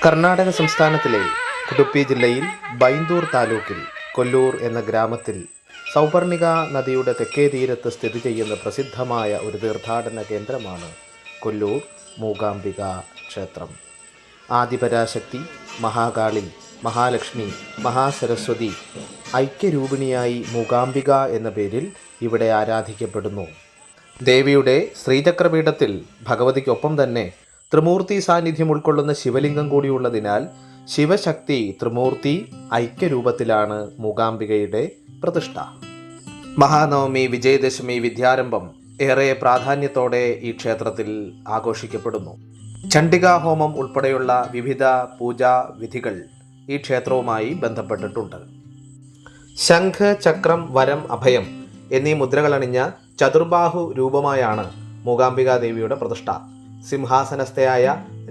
കർണാടക സംസ്ഥാനത്തിലെ ഉടുപ്പി ജില്ലയിൽ ബൈന്ദൂർ താലൂക്കിൽ കൊല്ലൂർ എന്ന ഗ്രാമത്തിൽ സൗപർണിക നദിയുടെ തെക്കേ തീരത്ത് സ്ഥിതി ചെയ്യുന്ന പ്രസിദ്ധമായ ഒരു തീർത്ഥാടന കേന്ദ്രമാണ് കൊല്ലൂർ മൂകാംബിക ക്ഷേത്രം. ആദിപരാശക്തി, മഹാകാളി, മഹാലക്ഷ്മി, മഹാസരസ്വതി ഐക്യരൂപിണിയായി മൂകാംബിക എന്ന പേരിൽ ഇവിടെ ആരാധിക്കപ്പെടുന്നു. ദേവിയുടെ ശ്രീചക്രപീഠത്തിൽ ഭഗവതിക്കൊപ്പം തന്നെ ത്രിമൂർത്തി സാന്നിധ്യം ഉൾക്കൊള്ളുന്ന ശിവലിംഗം കൂടിയുള്ളതിനാൽ ശിവശക്തി ത്രിമൂർത്തി ഐക്യരൂപത്തിലാണ് മൂകാംബികയുടെ പ്രതിഷ്ഠ. മഹാനവമി, വിജയദശമി, വിദ്യാരംഭം ഏറെ പ്രാധാന്യത്തോടെ ഈ ക്ഷേത്രത്തിൽ ആഘോഷിക്കപ്പെടുന്നു. ചണ്ഡികാ ഹോമം ഉൾപ്പെടെയുള്ള വിവിധ പൂജാ വിധികൾ ഈ ക്ഷേത്രവുമായി ബന്ധപ്പെട്ടിട്ടുണ്ട്. ശംഖ്, ചക്രം, വരം, അഭയം എന്നീ മുദ്രകളണിഞ്ഞ ചതുർബാഹു രൂപമായാണ് മൂകാംബികാ ദേവിയുടെ പ്രതിഷ്ഠ. സിംഹാസനസ്ഥയായ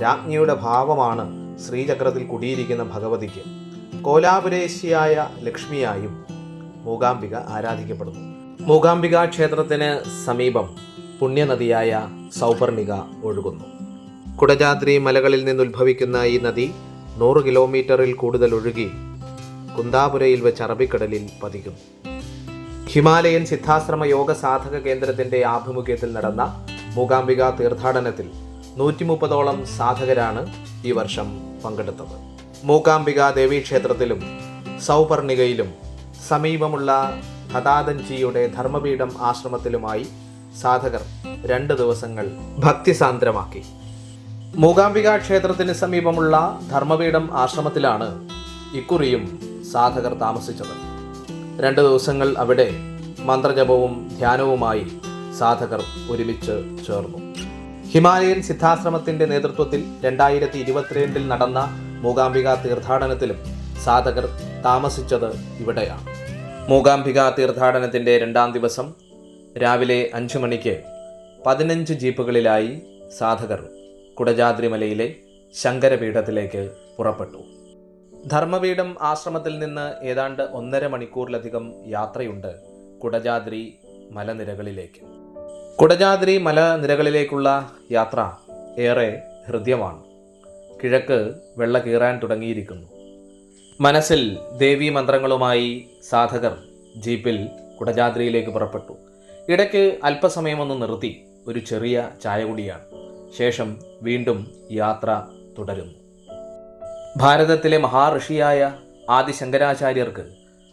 രാജ്ഞിയുടെ ഭാവമാണ് ശ്രീചക്രത്തിൽ കുടിയിരിക്കുന്ന ഭഗവതിക്ക്. കോലാപുരേശിയായ ലക്ഷ്മിയായും മൂകാംബിക ആരാധിക്കപ്പെടുന്നു. മൂകാംബിക ക്ഷേത്രത്തിന് സമീപം പുണ്യനദിയായ സൗപർണിക ഒഴുകുന്നു. കുടജാദ്രി മലകളിൽ നിന്നുദ്ഭവിക്കുന്ന ഈ നദി 100 കിലോമീറ്ററിൽ കൂടുതൽ ഒഴുകി കുന്താപുരയിൽ വെച്ച് അറബിക്കടലിൽ പതിക്കുന്നു. ഹിമാലയൻ സിദ്ധാശ്രമ യോഗ സാധക കേന്ദ്രത്തിന്റെ ആഭിമുഖ്യത്തിൽ നടന്ന മൂകാംബിക തീർത്ഥാടനത്തിൽ 130ഓളം സാധകരാണ് ഈ വർഷം പങ്കെടുത്തത്. മൂകാംബിക ദേവീക്ഷേത്രത്തിലും സൗപർണികയിലും സമീപമുള്ള ഹദാദൻജിയുടെ ധർമ്മപീഠം ആശ്രമത്തിലുമായി സാധകർ 2 ദിവസങ്ങൾ ഭക്തിസാന്ദ്രമാക്കി. മൂകാംബിക ക്ഷേത്രത്തിന് സമീപമുള്ള ധർമ്മപീഠം ആശ്രമത്തിലാണ് ഇക്കുറിയും സാധകർ താമസിച്ചത്. 2 ദിവസങ്ങൾ അവിടെ മന്ത്രജപവും ധ്യാനവുമായി സാധകർ ഒരുമിച്ച് ചേർന്നു. ഹിമാലയൻ സിദ്ധാശ്രമത്തിന്റെ നേതൃത്വത്തിൽ 2022 നടന്ന മൂകാംബിക തീർത്ഥാടനത്തിലും സാധകർ താമസിച്ചത് ഇവിടെയാണ്. മൂകാംബിക തീർത്ഥാടനത്തിന്റെ 2ാം ദിവസം രാവിലെ 5 മണിക്ക് 15 ജീപ്പുകളിലായി സാധകർ കുടജാദ്രിമലയിലെ ശങ്കരപീഠത്തിലേക്ക് പുറപ്പെട്ടു. ധർമ്മപീഠം ആശ്രമത്തിൽ നിന്ന് ഏതാണ്ട് 1.5 മണിക്കൂറിലധികം യാത്രയുണ്ട് കുടജാദ്രി മലനിരകളിലേക്ക്. കുടജാദ്രി മലനിരകളിലേക്കുള്ള യാത്ര ഏറെ ഹൃദ്യമാണ്. കിഴക്ക് വെള്ള കീറാൻ തുടങ്ങിയിരിക്കുന്നു. മനസ്സിൽ ദേവീ മന്ത്രങ്ങളുമായി സാധകർ ജീപ്പിൽ കുടജാദ്രിയിലേക്ക് പുറപ്പെട്ടു. ഇടയ്ക്ക് അല്പസമയമൊന്ന് നിർത്തി ഒരു ചെറിയ ചായ കുടിയാണ്. ശേഷം വീണ്ടും യാത്ര തുടരുന്നു. ഭാരതത്തിലെ മഹാഋഷിയായ ആദിശങ്കരാചാര്യർക്ക്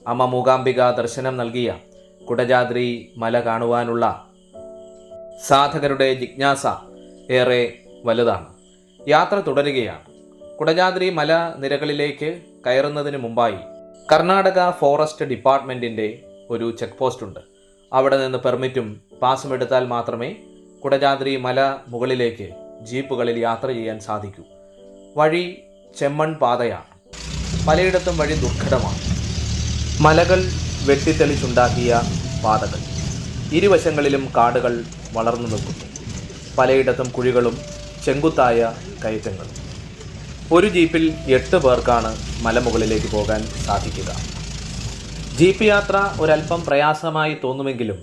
അമ്മ മൂകാംബിക ദർശനം നൽകിയ കുടജാദ്രി മല കാണുവാനുള്ള സാധകരുടെ ജിജ്ഞാസ ഏറെ വലുതാണ്. യാത്ര തുടരുകയാണ്. കുടജാദ്രി മല നിരകളിലേക്ക് കയറുന്നതിന് മുമ്പായി കർണാടക ഫോറസ്റ്റ് ഡിപ്പാർട്ട്മെൻറ്റിൻ്റെ ഒരു ചെക്ക് പോസ്റ്റ് ഉണ്ട്. അവിടെ നിന്ന് പെർമിറ്റും പാസും എടുത്താൽ മാത്രമേ കുടജാദ്രി മല മുകളിലേക്ക് ജീപ്പുകളിൽ യാത്ര ചെയ്യാൻ സാധിക്കൂ. വഴി ചെമ്മൺ പാതയാണ്. പലയിടത്തും വഴി ദുർഘടമാണ്. മലകൾ വെട്ടിത്തെളിച്ചുണ്ടാക്കിയ പാതകൾ. ഇരുവശങ്ങളിലും കാടുകൾ വളർന്നു നിൽക്കുന്നു. പലയിടത്തും കുഴികളും ചെങ്കുത്തായ കയറ്റങ്ങളും. ഒരു ജീപ്പിൽ 8 പേർക്കാണ് മലമുകളിലേക്ക് പോകാൻ സാധിക്കുക. ജീപ്പ് യാത്ര ഒരല്പം പ്രയാസമായി തോന്നുമെങ്കിലും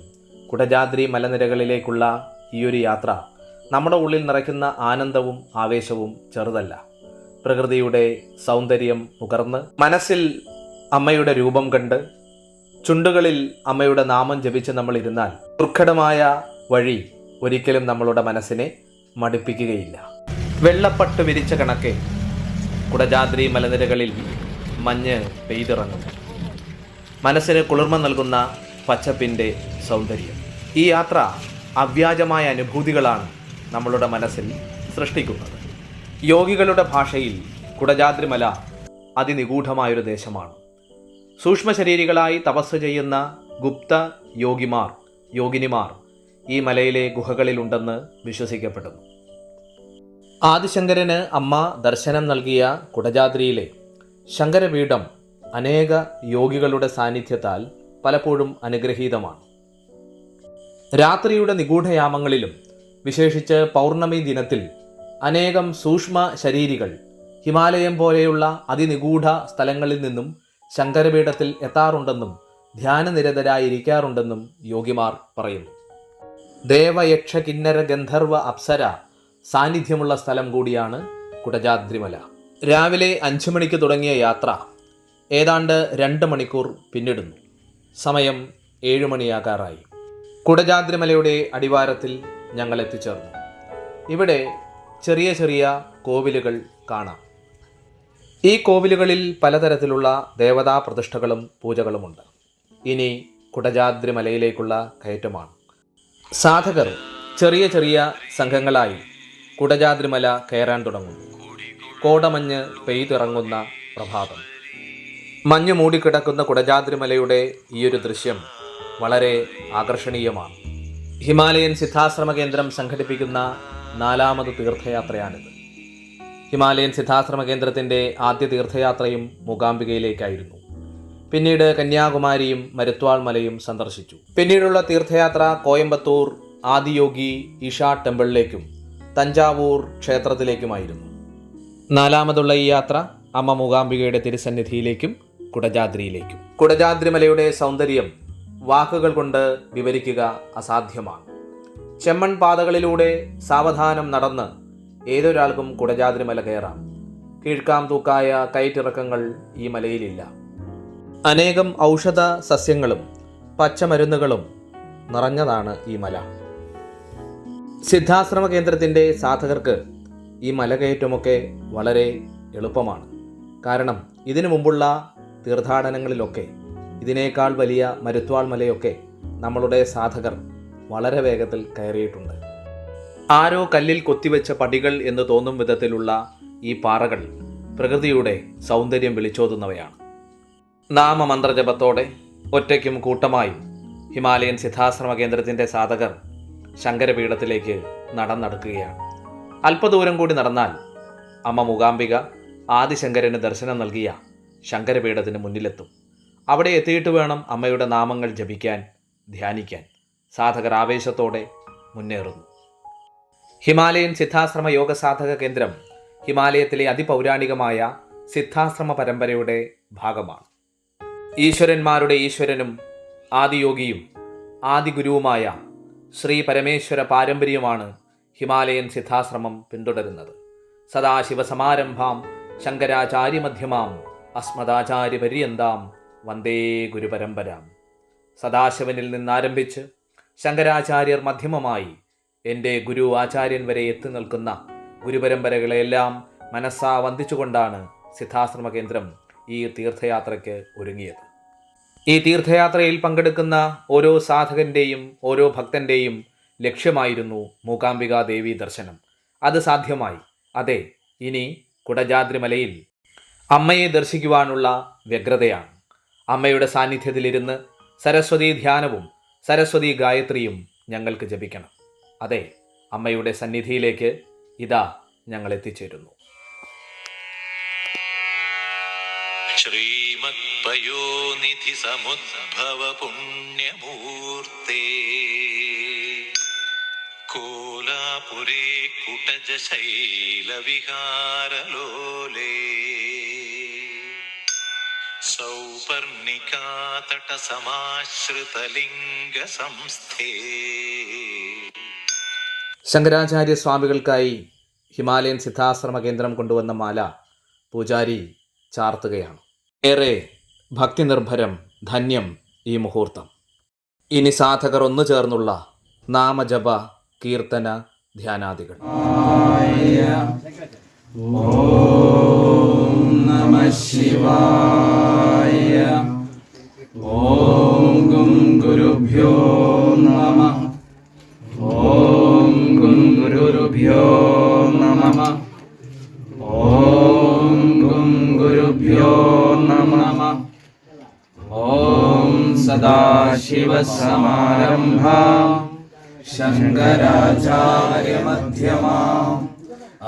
കുടജാദ്രി മലനിരകളിലേക്കുള്ള ഈയൊരു യാത്ര നമ്മുടെ ഉള്ളിൽ നിറയ്ക്കുന്ന ആനന്ദവും ആവേശവും ചെറുതല്ല. പ്രകൃതിയുടെ സൗന്ദര്യം മുകർന്ന് മനസ്സിൽ അമ്മയുടെ രൂപം കണ്ട് ചുണ്ടുകളിൽ അമ്മയുടെ നാമം ജപിച്ച് നമ്മൾ ഇരുന്നാൽ ദുർഘടമായ വഴി ഒരിക്കലും നമ്മളുടെ മനസ്സിനെ മടുപ്പിക്കുകയില്ല. വെള്ളപ്പട്ട് വിരിച്ച കണക്കെ കുടജാദ്രി മലനിരകളിൽ മഞ്ഞ് പെയ്തിറങ്ങുന്നു. മനസ്സിന് കുളിർമ നൽകുന്ന പച്ചപ്പിൻ്റെ സൗന്ദര്യം. ഈ യാത്ര അവ്യാജമായ അനുഭൂതികളാണ് നമ്മളുടെ മനസ്സിൽ സൃഷ്ടിക്കുന്നത്. യോഗികളുടെ ഭാഷയിൽ കുടജാദ്രിമല അതിനിഗൂഢമായൊരു ദേശമാണ്. സൂക്ഷ്മശരീരികളായി തപസ് ചെയ്യുന്ന ഗുപ്ത യോഗിനിമാർ ഈ മലയിലെ ഗുഹകളിലുണ്ടെന്ന് വിശ്വസിക്കപ്പെടുന്നു. ആദിശങ്കരന് അമ്മ ദർശനം നൽകിയ കുടജാദ്രിയിലെ ശങ്കരപീഠം അനേക യോഗികളുടെ സാന്നിധ്യത്താൽ പലപ്പോഴും അനുഗ്രഹീതമാണ്. രാത്രിയുടെ നിഗൂഢയാമങ്ങളിലും വിശേഷിച്ച് പൗർണമി ദിനത്തിൽ അനേകം സൂക്ഷ്മ ശരീരികൾ ഹിമാലയം പോലെയുള്ള അതിനിഗൂഢ സ്ഥലങ്ങളിൽ നിന്നും ശങ്കരപീഠത്തിൽ എത്താറുണ്ടെന്നും ധ്യാനനിരതരായിരിക്കാറുണ്ടെന്നും യോഗിമാർ പറയുന്നു. ദേവയക്ഷ കിന്നര ഗന്ധർവ അപ്സര സാന്നിധ്യമുള്ള സ്ഥലം കൂടിയാണ് കുടജാദ്രിമല. രാവിലെ 5 മണിക്ക് തുടങ്ങിയ യാത്ര ഏതാണ്ട് 2 മണിക്കൂർ പിന്നിടുന്നു. സമയം 7 മണിയാകാറായി. കുടജാദ്രിമലയുടെ അടിവാരത്തിൽ ഞങ്ങൾ എത്തിച്ചേർന്നു. ഇവിടെ ചെറിയ ചെറിയ കോവിലുകൾ കാണാം. ഈ കോവിലുകളിൽ പലതരത്തിലുള്ള ദേവതാ പ്രതിഷ്ഠകളും പൂജകളുമുണ്ട്. ഇനി കുടജാദ്രിമലയിലേക്കുള്ള കയറ്റമാണ്. സാധകർ ചെറിയ ചെറിയ സംഘങ്ങളായി കുടജാദ്രിമല കയറാൻ തുടങ്ങുന്നു. കോടമഞ്ഞ് പെയ്തിറങ്ങുന്ന പ്രഭാതം. മഞ്ഞ് മൂടിക്കിടക്കുന്ന കുടജാദ്രിമലയുടെ ഈയൊരു ദൃശ്യം വളരെ ആകർഷണീയമാണ്. ഹിമാലയൻ സിദ്ധാശ്രമ കേന്ദ്രം സംഘടിപ്പിക്കുന്ന 4ാമത് തീർത്ഥയാത്രയാണിത്. ഹിമാലയൻ സിദ്ധാശ്രമ കേന്ദ്രത്തിൻ്റെ ആദ്യ തീർത്ഥയാത്രയും മൂകാംബികയിലേക്കായിരുന്നു. പിന്നീട് കന്യാകുമാരിയും മരുത്വാൾ മലയും സന്ദർശിച്ചു. പിന്നീടുള്ള തീർത്ഥയാത്ര കോയമ്പത്തൂർ ആദിയോഗി ഈഷ ടെമ്പിളിലേക്കും തഞ്ചാവൂർ ക്ഷേത്രത്തിലേക്കുമായിരുന്നു. 4ാമതുള്ള ഈ യാത്ര അമ്മ മൂകാംബികയുടെ തിരുസന്നിധിയിലേക്കും കുടജാദ്രിയിലേക്കും. കുടജാദ്രിമലയുടെ സൗന്ദര്യം വാക്കുകൾ കൊണ്ട് വിവരിക്കുക അസാധ്യമാണ്. ചെമ്മൺ പാതകളിലൂടെ സാവധാനം നടന്ന് ഏതൊരാൾക്കും കുടജാദ്രിമല കയറാം. കീഴ്ക്കാം തൂക്കായ കയറ്റിറക്കങ്ങൾ ഈ മലയിലില്ല. അനേകം ഔഷധ സസ്യങ്ങളും പച്ചമരുന്നുകളും നിറഞ്ഞതാണ് ഈ മല. സിദ്ധാശ്രമ കേന്ദ്രത്തിൻ്റെ സാധകർക്ക് ഈ മലകയറ്റമൊക്കെ വളരെ എളുപ്പമാണ്. കാരണം ഇതിനു മുമ്പുള്ള തീർത്ഥാടനങ്ങളിലൊക്കെ ഇതിനേക്കാൾ വലിയ മരുത്വാൾ മലയൊക്കെ നമ്മളുടെ സാധകർ വളരെ വേഗത്തിൽ കയറിയിട്ടുണ്ട്. ആരോ കല്ലിൽ കൊത്തിവെച്ച പടികൾ എന്ന് തോന്നും വിധത്തിലുള്ള ഈ പാറകൾ പ്രകൃതിയുടെ സൗന്ദര്യം വിളിച്ചോതുന്നവയാണ്. നാമമന്ത്രജപത്തോടെ ഒറ്റയ്ക്കും കൂട്ടമായും ഹിമാലയൻ സിദ്ധാശ്രമ കേന്ദ്രത്തിൻ്റെ സാധകർ ശങ്കരപീഠത്തിലേക്ക് നടന്നെടുക്കുകയാണ്. അല്പദൂരം കൂടി നടന്നാൽ അമ്മ മൂകാംബിക ആദിശങ്കരന് ദർശനം നൽകിയ ശങ്കരപീഠത്തിന് മുന്നിലെത്തും. അവിടെ എത്തിയിട്ട് വേണം അമ്മയുടെ നാമങ്ങൾ ജപിക്കാൻ, ധ്യാനിക്കാൻ. സാധകർ ആവേശത്തോടെ മുന്നേറുന്നു. ഹിമാലയൻ സിദ്ധാശ്രമ യോഗ സാധക കേന്ദ്രം ഹിമാലയത്തിലെ അതിപൗരാണികമായ സിദ്ധാശ്രമ പരമ്പരയുടെ ഭാഗമാണ്. ഈശ്വരന്മാരുടെ ഈശ്വരനും ആദിയോഗിയും ആദിഗുരുവുമായ ശ്രീ പരമേശ്വര പാരമ്പര്യമാണ് ഹിമാലയൻ സിദ്ധാശ്രമം പിന്തുടരുന്നത്. സദാശിവസമാരംഭാം ശങ്കരാചാര്യമധ്യമാം അസ്മദാചാര്യപര്യന്താം വന്ദേ ഗുരുപരമ്പരാം. സദാശിവനിൽ നിന്നാരംഭിച്ച് ശങ്കരാചാര്യർ മധ്യമമായി എൻ്റെ ഗുരു ആചാര്യൻ വരെ എത്തി നിൽക്കുന്ന ഗുരുപരമ്പരകളെല്ലാം മനസ്സാ വന്ദിച്ചുകൊണ്ടാണ് സിദ്ധാശ്രമ കേന്ദ്രം ഈ തീർത്ഥയാത്രയ്ക്ക് ഒരുങ്ങിയത്. ഈ തീർത്ഥയാത്രയിൽ പങ്കെടുക്കുന്ന ഓരോ സാധകൻ്റെയും ഓരോ ഭക്തൻ്റെയും ലക്ഷ്യമായിരുന്നു മൂകാംബികാ ദേവി ദർശനം. അത് സാധ്യമായി. അതെ, ഇനി കുടജാദ്രിമലയിൽ അമ്മയെ ദർശിക്കുവാനുള്ള വ്യഗ്രതയാണ്. അമ്മയുടെ സാന്നിധ്യത്തിലിരുന്ന് സരസ്വതി ധ്യാനവും സരസ്വതി ഗായത്രിയും ഞങ്ങൾക്ക് ജപിക്കണം. അതെ, അമ്മയുടെ സന്നിധിയിലേക്ക് ഇതാ ഞങ്ങൾ എത്തിച്ചേരുന്നു. ശ്രീമത്പയോനിധി സമുദ്ഭവ പുണ്യമൂർത്തേ കോലാപുരേ കുടജ ശൈലവിഹാരലോലേ സൗപർണികാതട സമാശ്രിതലിംഗ സംസ്ഥേ. ശങ്കരാചാര്യ സ്വാമികൾക്കായി ഹിമാലയൻ സിദ്ധാശ്രമ കേന്ദ്രം കൊണ്ടുവന്ന മാല പൂജാരി ചാർത്തുകയാണ്. ഏറെ ഭക്തിനിർഭരം, ധന്യം ഈ മുഹൂർത്തം. ഇനി സാധകർ ഒന്നു ചേർന്നുള്ള നാമജപ കീർത്തന ധ്യാനാദികൾ. ഓം നമഃ ശിവായ. ഓം ഗും ഗുരുഭ്യോ നമഃ. ഓം ഗും ഗുരുഭ്യോ നമഃ. ഓം ഗും ഗുരുഭ്യോ നമഃ. ഓം സദാശിവസമാരംഭാം ശങ്കരാചാര്യമധ്യമാം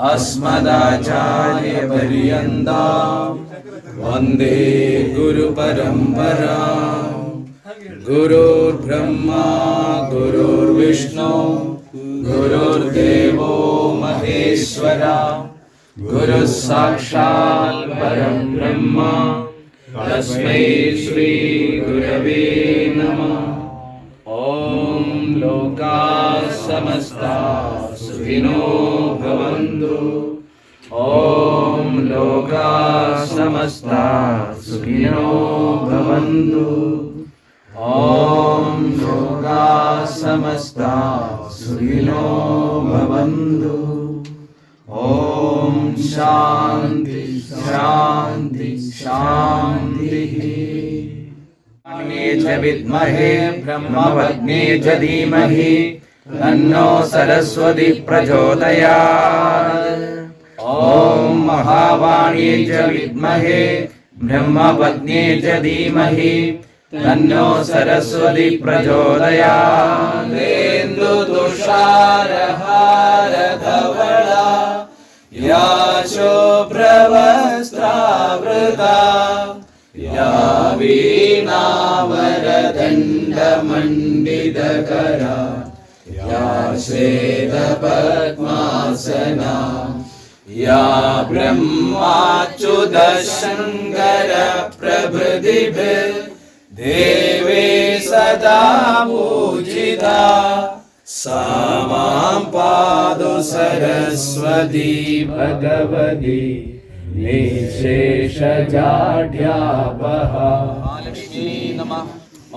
അസ്മദാചാര്യപര്യന്താം വന്ദേ ഗുരുപരമ്പരാം. ഗുരുർബ്രഹ്മാ ഗുരുർവിഷ്ണു ഗുരുർദേവോ മഹേശ്വര. ഗുരു സാക്ഷാൽ പരം ബ്രഹ്മ തസ്മൈ ശ്രീ ഗുരവേ നമഃ. ഓം ലോകാഃ സമസ്താഃ സുഖിനോ ഭവന്തു. ഓം ലോകാ സമസ്താ സുഖിനോ ഭവന്തു. ഓം ലോകാ സമസ്താ സുഖിനോ ഭവന്തു. ഓം ശാന്തി ശാന്തി ശാന്തി. च विद्महे ब्रह्मवत्ने च धीमहि तन्नो सरस्वती प्रचोदयात्. ॐ महावाणी च विद्महे ब्रह्मवत्ने च धीमहि तन्नो सरस्वती प्रचोदयात्. तुषारहारधवला या शुभ्रवस्त्रावृता या वीणावरदण्डमण्डितकरा या श्वेतपद्मासना या ब्रह्माच्युतशङ्कर प्रभृतिभिर्देवी सदा पूजिता सा मां पातु सरस्वती भगवती निःशेषजाड्यापः. महालक्ष्मी नमः.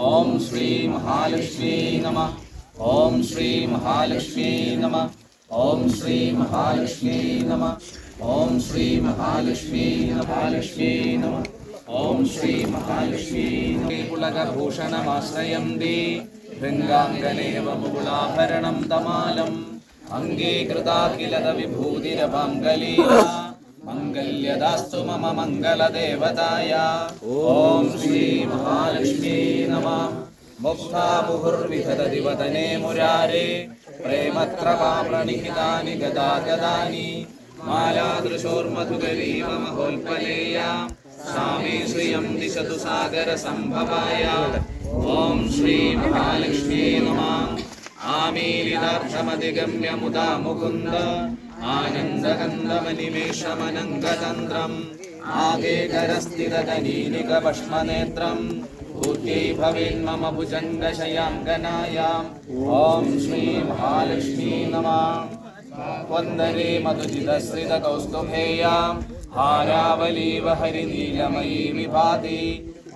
ओम श्री महालक्ष्मी नमः. ओम श्री महालक्ष्मी नमः. ओम श्री महालक्ष्मी नमः. ओम श्री महालक्ष्मी महालक्ष्मी नमः. ओम श्री महालक्ष्मी पुलकभूषणमाश्रयन्ति भृङ्गाङ्गनेव मुकुलाभरणं तमालम् अङ्गीकृता किल विभूतिरपाङ्गलीला मंगल्यदास्तु मम मंगलदेवताया. ओम श्री महालक्ष्मी नमः. मुक्ता मुहुर्विहरति वदने मुरारे प्रेमत्रपाप्रणिहितानि गदागदानि मालादृशोर्मधुकरीव महोल्पलेया सा मे श्रियं दिशतु सागरसम्भवाय. ओम श्री महालक्ष्मी नमः. आमीलितार्थमधिगम्य मुदा मुकुन्द आनन्दकन्दमनिमेषमनङ्गतन्त्रम् आगेकरस्थितनीलिकभस्मनेत्रम् भूत्यै भवेन्मम भुजङ्गशयाङ्गनायाम्. ॐ श्री महालक्ष्मी नमः. वन्दरे मधुजितश्रितकौस्तुभेयां हारावलीव हरिनीलमयी विभाति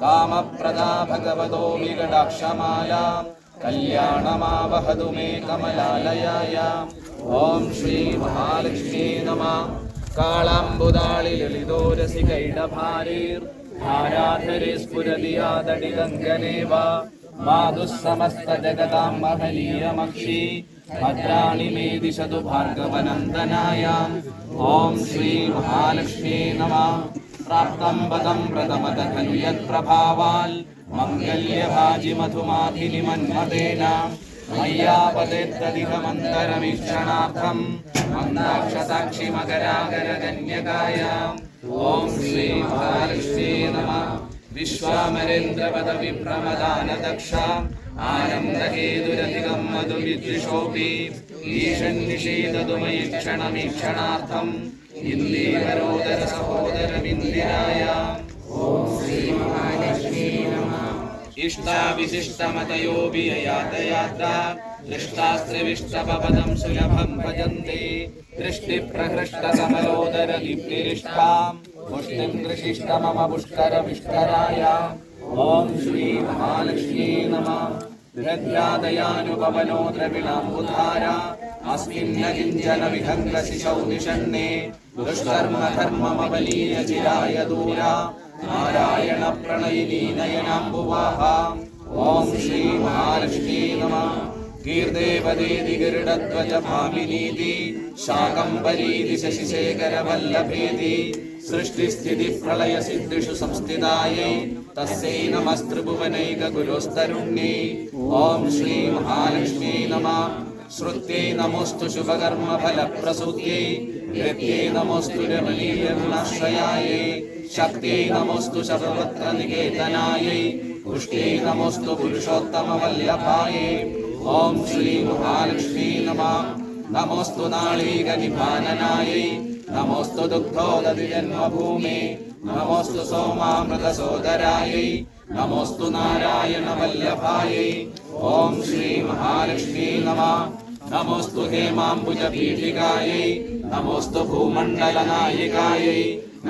कामप्रदा भगवतो विकटाक्षमाला कल्याणमावहतु मे कमलालयायाम्. ओम श्री महालक्ष्मी नमः. कालाम्बुदाळि ललितोरसिकैडभारीर् धाराधरे स्फुरति यादटिगङ्गनेव माधुः समस्तजगतां महनीयमक्षी भद्राणि मे दिशतु भार्गवनन्दनायाम्. ओम श्री महालक्ष्मी नमः. प्राप्तं पदं प्रथमतः खलु यत्प्रभावाल् मङ्गल्यभाजि मधुमाधिनि मन्मथेन मय्यापतेत्तदिहमन्तरमीक्षणार्थं मन्दाक्षसाक्षि मकरागरकन्यकायाम्. ॐ श्री महालक्ष्मी नमः. विश्वामरेन्द्रपदविप्रमदानदक्ष आनन्दहेतुरधिकं मधुविद्विषोऽपि ईशन्निषेदतु मयि क्षणमीक्षणार्थम् इन्दीवरोदरसहोदरमिन्दिरायाम्. ॐ श्री महालक्ष्मी नमः. इष्टाविशिष्टमतयोऽपि ययातयात्रा दृष्टास्त्रिविष्टपदं सुलभं भजन्ते दृष्टिप्रहृष्टकमलोदरदीप्तिरिष्टां पुष्टिं दृशिष्ट मम पुष्करविष्करायाम्. ॐ श्री महालक्ष्मी नमः. हृद्यादयानुपवनो द्रविणाम्बुधारा अस्मिन् न किञ्चन विहङ्गशिशौ निषण्णे दुष्कर्मधर्ममबलीय चिराय दूरा नारायण प्रणयिनी नयनाम्बुवाहा. ॐ श्री महालक्ष्मी नमः. कीर्देवदेति गरुडध्वज भामिनीति शाकम्भरीति शशिशेखरवल्लभेति सृष्टिस्थितिप्रलयसिद्धिषु संस्थितायै तस्यै नमस्त्रिभुवनैकगुरोस्तरुण्यै. ॐ श्री महालक्ष्मी नमः. श्रुत्यै नमोऽस्तु शुभकर्मफलप्रसूत्यै नृत्यै नमोऽस्तु रमणीयगुणाश्रयायै शक्त्यै नमोऽस्तु सर्वत्रनिकेतनायै पुष्ट्यै नमोऽस्तु पुरुषोत्तमवल्लभायै. ॐ श्री महालक्ष्मी नमः. नमोऽस्तु नाळीकनिभाननायै नमोऽस्तु दुग्धोदधिजन्मभूमे नमोऽस्तु सोमामृतसोदरायै नमोऽस्तु नारायणवल्लभायै. ॐ श्री महालक्ष्मी नमः. नमोऽस्तु हेमाम्बुजपीठिकायै नमोऽस्तु भूमण्डलनायिकायै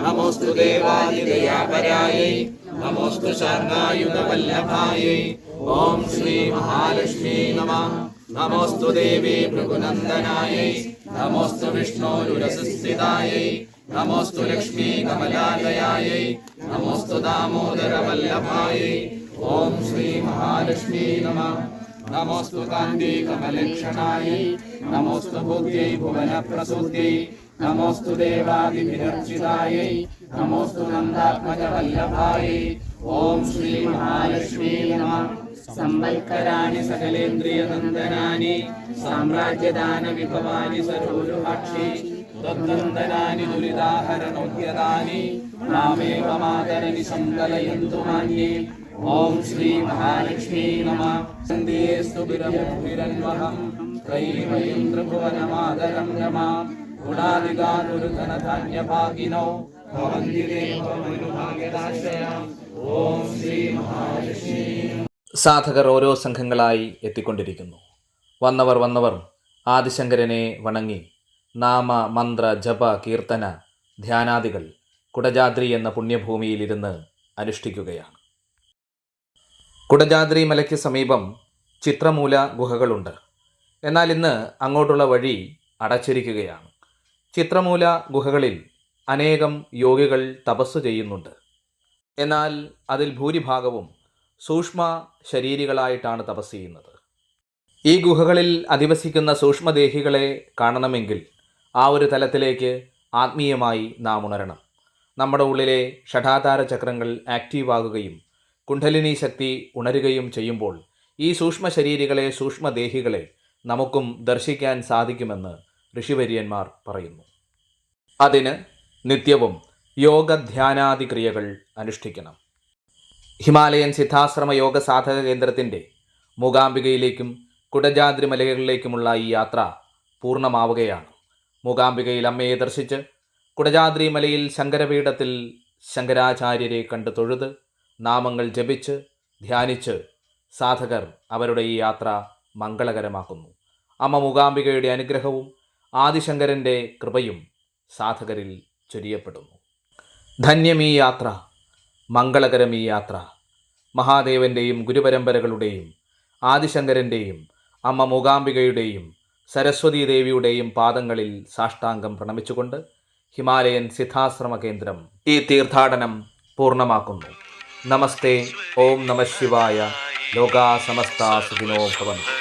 നമോസ്തു ദേവാദിദയാപരായൈ നമോസ്തു ശർണായുധവല്ലഭായൈ ഓം ശ്രീ മഹാലക്ഷ്മീ നമഃ നമോസ്തു ദേവി ഭൃഗുനന്ദനായൈ നമോസ്തു വിഷ്ണോരുരസിസ്ഥിതായൈ നമോസ്തു ലക്ഷ്മീ കമലാലയായൈ നമോസ്തു ദാമോദരവല്ലഭായൈ ഓം ശ്രീ മഹാലക്ഷ്മീ നമഃ നമോസ്തു കാന്തി കമലക്ഷണായൈ നമോസ്തു ബുദ്ധ്യൈ ഭുവനപ്രസൂത്യൈ നമോസ്തു ദേവാദിഭിരർച്ചിതായൈ നമോസ്തു നന്ദാത്മജവല്ലഭായൈ ഓം ശ്രീ മഹാലക്ഷ്മീ നമഃ സംവത്കരാണി സകലേന്ദ്രിയനന്ദനാനി സാമ്രാജ്യദാന വിഭവാനി സരോരുഹാക്ഷി തദ്നന്ദനാനി ദുരിതാഹരണോദ്യതാനി മാമേവ മാതരനി സങ്കലയന്തു മാന്യേ ഓം ശ്രീ മഹാലക്ഷ്മീ നമഃ സന്ധ്യേസ്തു വിരമുഭിരന്വഹം ത്രൈമയും ത്രിഭുവനമാതരം രമാം ഗുണാധികാനുരുധനധാന്യഭാഗിനോ ഭവന്തി ദേവമനുഭാഗ്യദാശ്രയാം ഓം ശ്രീ മഹാലക്ഷ്മീ. സാധകർ ഓരോ സംഘങ്ങളായി എത്തിക്കൊണ്ടിരിക്കുന്നു. വന്നവർ ആദിശങ്കരനെ വണങ്ങി നാമ മന്ത്ര ജപ കീർത്തന ധ്യാനാദികൾ കുടജാദ്രി എന്ന പുണ്യഭൂമിയിലിരുന്ന് അനുഷ്ഠിക്കുകയാണ്. കുടജാദ്രി മലയ്ക്ക് സമീപം ചിത്രമൂല ഗുഹകളുണ്ട്. എന്നാൽ ഇന്ന് അങ്ങോട്ടുള്ള വഴി അടച്ചിരിക്കുകയാണ്. ചിത്രമൂല ഗുഹകളിൽ അനേകം യോഗികൾ തപസ് ചെയ്യുന്നുണ്ട്. എന്നാൽ അതിൽ ഭൂരിഭാഗവും സൂക്ഷ്മ ശരീരികളായിട്ടാണ് തപസ് ചെയ്യുന്നത്. ഈ ഗുഹകളിൽ അധിവസിക്കുന്ന സൂക്ഷ്മദേഹികളെ കാണണമെങ്കിൽ ആ ഒരു തലത്തിലേക്ക് ആത്മീയമായി നാം ഉണരണം. നമ്മുടെ ഉള്ളിലെ ഷഠാധാര ചക്രങ്ങൾ ആക്റ്റീവാകുകയും കുണ്ഡലിനി ശക്തി ഉണരുകയും ചെയ്യുമ്പോൾ ഈ സൂക്ഷ്മ ശരീരികളെ സൂക്ഷ്മദേഹികളെ നമുക്കും ദർശിക്കാൻ സാധിക്കുമെന്ന് ഋഷിവര്യന്മാർ പറയുന്നു. അതിന് നിത്യവും യോഗധ്യാനാദി ക്രിയകൾ അനുഷ്ഠിക്കണം. ഹിമാലയൻ സിദ്ധാശ്രമ യോഗ സാധക കേന്ദ്രത്തിൻ്റെ മൂകാംബികയിലേക്കും കുടജാദ്രി മലകളിലേക്കുമുള്ള ഈ യാത്ര പൂർണ്ണമാവുകയാണ്. മൂകാംബികയിൽ അമ്മയെ ദർശിച്ച് കുടജാദ്രി മലയിൽ ശങ്കരപീഠത്തിൽ ശങ്കരാചാര്യരെ കണ്ട് തൊഴുത് നാമങ്ങൾ ജപിച്ച് ധ്യാനിച്ച് സാധകർ അവരുടെ ഈ യാത്ര മംഗളകരമാക്കുന്നു. അമ്മ മൂകാംബികയുടെ അനുഗ്രഹവും ആദിശങ്കരൻ്റെ കൃപയും സാധകരിൽ ചൊരിയപ്പെടുന്നു. ധന്യമീ യാത്ര, മംഗളകരമീ യാത്ര. മഹാദേവൻ്റെയും ഗുരുപരമ്പരകളുടെയും ആദിശങ്കരൻ്റെയും അമ്മ മൂകാംബികയുടെയും സരസ്വതീ ദേവിയുടെയും പാദങ്ങളിൽ സാഷ്ടാംഗം പ്രണമിച്ചുകൊണ്ട് ഹിമാലയൻ സിദ്ധാശ്രമ കേന്ദ്രം ഈ തീർത്ഥാടനം പൂർണ്ണമാക്കുന്നു. നമസ്തേ. ഓം നമഃ ശിവായ. ലോകാ സമസ്താ സുഖിനോ ഭവന്തു.